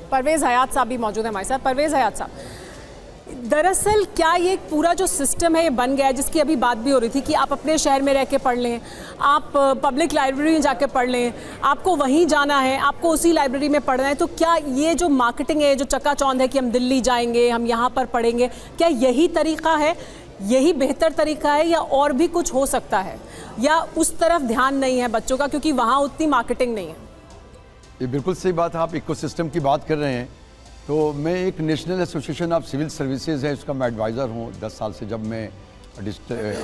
परवेज़ हयात साहब भी मौजूद हैं हमारे साथ। परवेज़ हयात साहब, दरअसल क्या ये पूरा जो सिस्टम है ये बन गया है, जिसकी अभी बात भी हो रही थी कि आप अपने शहर में रह के पढ़ लें, आप पब्लिक लाइब्रेरी में जाके पढ़ लें, आपको वहीं जाना है, आपको उसी लाइब्रेरी में पढ़ना है, तो क्या ये जो मार्केटिंग है, जो चकाचौंध है कि हम दिल्ली जाएंगे, हम यहाँ पर पढ़ेंगे, क्या यही तरीका है, यही बेहतर तरीका है, या और भी कुछ हो सकता है, या उस तरफ ध्यान नहीं है बच्चों का क्योंकि वहाँ उतनी मार्केटिंग नहीं है? ये बिल्कुल सही बात है, आप इकोसिस्टम की बात कर रहे हैं। तो मैं एक national association of civil services है, उसका मैं एडवाइज़र हूँ 10 साल से, जब मैं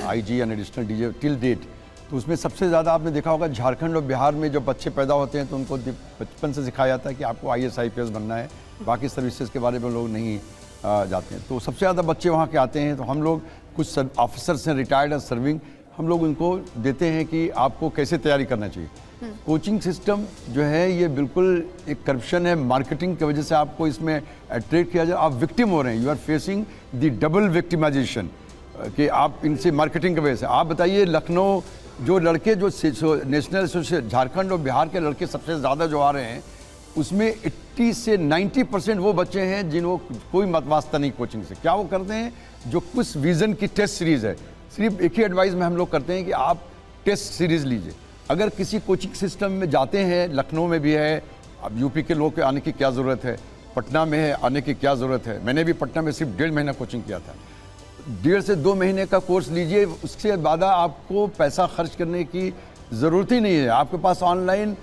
IG and additional DG till date. तो उसमें सबसे ज़्यादा आपने देखा होगा झारखंड और बिहार में जो बच्चे पैदा होते हैं तो उनको बचपन से सिखाया जाता है कि आपको IAS IPS बनना है, बाकी सर्विसेज के बारे में लोग नहीं जाते हैं। तो सबसे ज़्यादा बच्चे वहाँ के आते हैं, तो हम लोग कुछ ऑफिसर्स हैं रिटायर्ड और सर्विंग, हम लोग उनको देते हैं कि आपको कैसे तैयारी करना चाहिए। कोचिंग सिस्टम जो है ये बिल्कुल एक करप्शन है, मार्केटिंग की वजह से आपको इसमें अट्रैक्ट किया जाए, आप विक्टिम हो रहे हैं, you are facing the double victimisation कि आप इनसे मार्केटिंग की वजह से। आप बताइए लखनऊ जो लड़के जो नेशनल एसोसिएशन झारखंड और बिहार के लड़के सबसे ज़्यादा जो आ रहे हैं उसमें 80 से 90% वो बच्चे हैं जिनको कोई मत वास्ता नहीं कोचिंग से। क्या वो करते हैं, जो कुछ विज़न की टेस्ट सीरीज़ है, सिर्फ एक ही एडवाइस में हम लोग करते हैं कि आप टेस्ट सीरीज़ लीजिए। अगर किसी कोचिंग सिस्टम में जाते हैं, लखनऊ में भी है, अब यूपी के लोग के आने की क्या ज़रूरत है, पटना में है आने की क्या ज़रूरत है। मैंने भी पटना में सिर्फ 1.5 महीना कोचिंग किया था। 1.5 से 2 महीने का कोर्स लीजिए, उसके बाद आपको पैसा खर्च करने की ज़रूरत ही नहीं है। आपके पास ऑनलाइन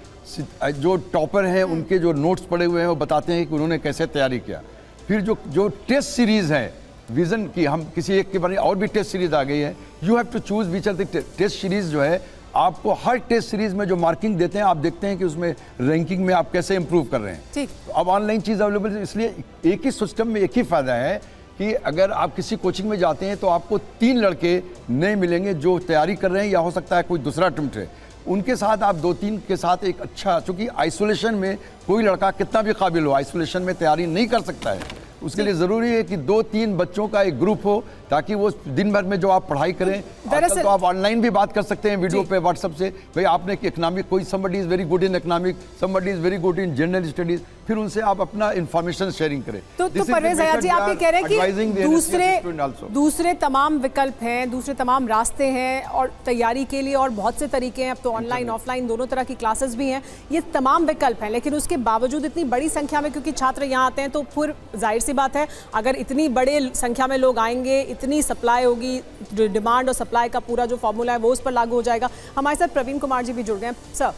जो टॉपर हैं उनके जो नोट्स पड़े हुए हैं वो बताते हैं कि उन्होंने कैसे तैयारी किया। फिर जो टेस्ट सीरीज़ है विज़न की, हम किसी एक के बारे में और भी टेस्ट सीरीज़ आ गई है, you have to choose which are the test series. जो है आपको हर टेस्ट सीरीज में जो मार्किंग देते हैं, आप देखते हैं कि उसमें रैंकिंग में आप कैसे इंप्रूव कर रहे हैं। ठीक, तो अब ऑनलाइन चीज़ अवेलेबल है, इसलिए एक ही सिस्टम में एक ही फ़ायदा है कि अगर आप किसी कोचिंग में जाते हैं तो आपको 3 लड़के नए मिलेंगे जो तैयारी कर रहे हैं, या हो सकता है कोई दूसरा अटेम्प्ट है, उनके साथ आप 2-3 के साथ एक अच्छा, चूँकि आइसोलेशन में कोई लड़का कितना भी काबिल हो आइसोलेशन में तैयारी नहीं कर सकता है, उसके लिए ज़रूरी है कि 2-3 बच्चों का एक ग्रुप हो ताकि वो दिन भर में जो आप पढ़ाई करें। आजकल तो आप ऑनलाइन भी बात कर सकते हैं वीडियो पे व्हाट्सएप से, भाई आपने इकोनॉमिक, कोई somebody is very good in economic, somebody is very good in general studies, फिर उनसे आप अपना इंफॉर्मेशन शेयरिंग करें। तो परवेज़ हयात जी, आप ये कह रहे हैं कि दूसरे तमाम विकल्प हैं, दूसरे तमाम रास्ते हैं और तैयारी के लिए, और बहुत से तरीके हैं। अब तो ऑनलाइन ऑफलाइन दोनों तरह की क्लासेस भी हैं, ये तमाम विकल्प हैं, लेकिन उसके बावजूद इतनी बड़ी संख्या में क्योंकि छात्र यहाँ आते हैं, तो फिर जाहिर सी बात है अगर इतनी बड़े संख्या में लोग आएंगे, इतनी सप्लाई होगी, डिमांड और सप्लाई का पूरा जो फॉर्मूला है वो उस पर लागू हो जाएगा। हमारे साथ प्रवीण कुमार जी भी जुड़ गए हैं। सर,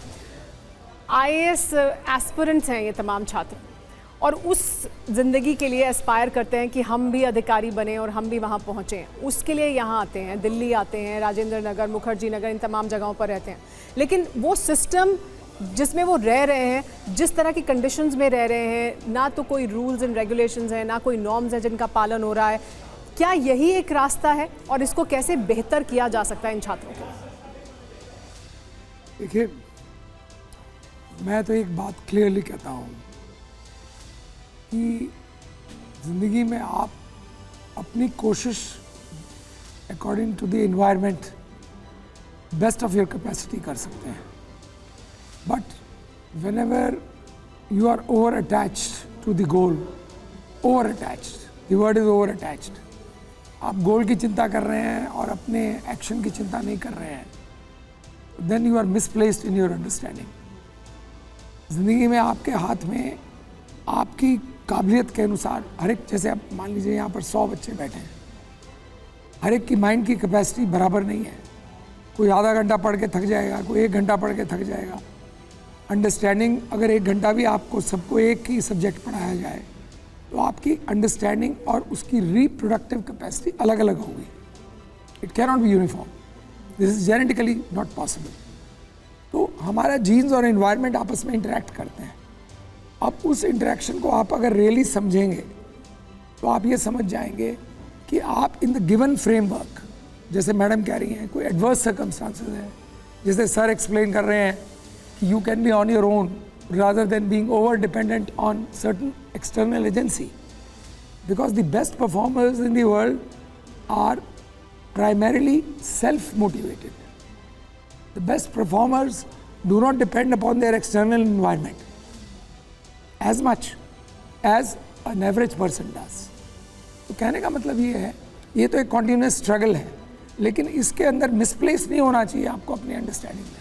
IAS एस्पिरेंट्स हैं ये तमाम छात्र, और उस ज़िंदगी के लिए एस्पायर करते हैं कि हम भी अधिकारी बने और हम भी वहाँ पहुँचें, उसके लिए यहाँ आते हैं, दिल्ली आते हैं, राजेंद्र नगर, मुखर्जी नगर, इन तमाम जगहों पर रहते हैं। लेकिन वो सिस्टम जिसमें वो रह रहे हैं, जिस तरह की कंडीशंस में रह रहे हैं, ना तो कोई रूल्स एंड रेगुलेशंस हैं, ना कोई नॉर्म्स हैं जिनका पालन हो रहा है, क्या यही एक रास्ता है और इसको कैसे बेहतर किया जा सकता है इन छात्रों को? देखिए, मैं तो एक बात क्लियरली कहता हूँ कि ज़िंदगी में आप अपनी कोशिश according to the environment best of your capacity कर सकते हैं, but whenever you are over attached to the goal, over attached, the word is over attached, आप गोल की चिंता कर रहे हैं और अपने एक्शन की चिंता नहीं कर रहे हैं, then you are misplaced in your understanding. ज़िंदगी में आपके हाथ में आपकी काबिलियत के अनुसार हर एक, जैसे आप मान लीजिए यहाँ पर 100 बच्चे बैठे हैं, हर एक की माइंड की कैपेसिटी बराबर नहीं है। कोई आधा घंटा पढ़ के थक जाएगा, कोई 1 घंटा पढ़ के थक जाएगा। अंडरस्टैंडिंग, अगर 1 घंटा भी आपको सबको एक ही सब्जेक्ट पढ़ाया जाए तो आपकी अंडरस्टैंडिंग और उसकी रिप्रोडक्टिव कैपेसिटी अलग अलग होगी। It can not be uniform, this is genetically not possible. तो हमारा जीन्स और एनवायरनमेंट आपस में इंटरेक्ट करते हैं। अब उस इंटरेक्शन को आप अगर रियली समझेंगे तो आप ये समझ जाएंगे कि आप इन द गिवन फ्रेमवर्क, जैसे मैडम कह रही हैं, कोई एडवर्स सर्कमस्टांसेस है, जैसे सर एक्सप्लेन कर रहे हैं, you can be on your own rather than being over dependent on certain external agency, because the best performers in the world are primarily self-motivated. The best performers do not depend upon their external environment as much. As an average person does. तो कहने का मतलब ये है, ये तो एक continuous struggle है, लेकिन इसके अंदर मिसप्लेस नहीं होना चाहिए आपको अपनी अंडरस्टैंडिंग में।